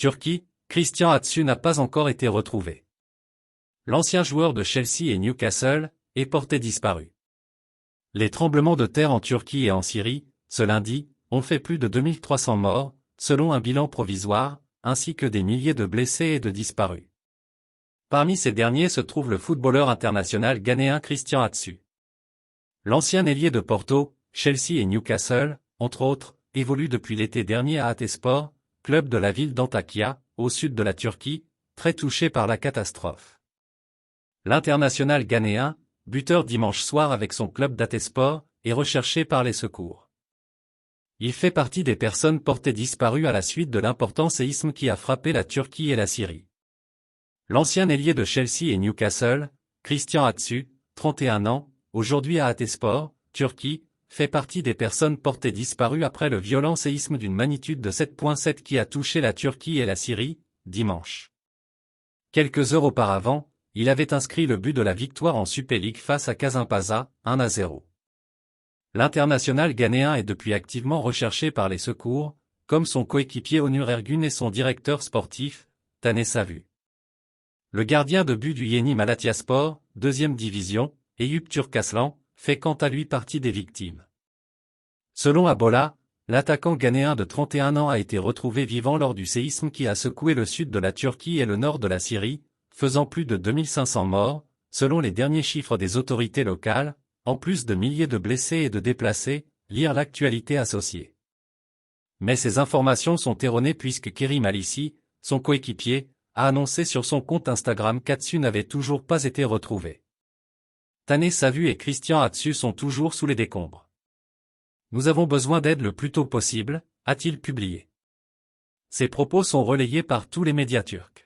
Turquie, Christian Atsu n'a pas encore été retrouvé. L'ancien joueur de Chelsea et Newcastle est porté disparu. Les tremblements de terre en Turquie et en Syrie, ce lundi, ont fait plus de 2300 morts, selon un bilan provisoire, ainsi que des milliers de blessés et de disparus. Parmi ces derniers se trouve le footballeur international ghanéen Christian Atsu. L'ancien ailier de Porto, Chelsea et Newcastle, entre autres, évolue depuis l'été dernier à Hatayspor, club de la ville d'Antakya, au sud de la Turquie, très touché par la catastrophe. L'international ghanéen, buteur dimanche soir avec son club d'Hatayspor, est recherché par les secours. Il fait partie des personnes portées disparues à la suite de l'important séisme qui a frappé la Turquie et la Syrie. L'ancien ailier de Chelsea et Newcastle, Christian Atsu, 31 ans, aujourd'hui à Hatayspor, Turquie, fait partie des personnes portées disparues après le violent séisme d'une magnitude de 7,7 qui a touché la Turquie et la Syrie, dimanche. Quelques heures auparavant, il avait inscrit le but de la victoire en Super League face à Kasimpasa, 1-0. L'international ghanéen est depuis activement recherché par les secours, comme son coéquipier Onur Ergun et son directeur sportif, Taner Savu. Le gardien de but du Yeni Malatyaspor, 2e division, Eyüp Turkaslan, fait quant à lui partie des victimes. Selon Abola, l'attaquant ghanéen de 31 ans a été retrouvé vivant lors du séisme qui a secoué le sud de la Turquie et le nord de la Syrie, faisant plus de 2500 morts, selon les derniers chiffres des autorités locales, en plus de milliers de blessés et de déplacés, lire l'actualité associée. Mais ces informations sont erronées puisque Kerim Alissi, son coéquipier, a annoncé sur son compte Instagram qu'Atsu n'avait toujours pas été retrouvé. Taner Savu et Christian Atsu sont toujours sous les décombres. Nous avons besoin d'aide le plus tôt possible, a-t-il publié. Ces propos sont relayés par tous les médias turcs.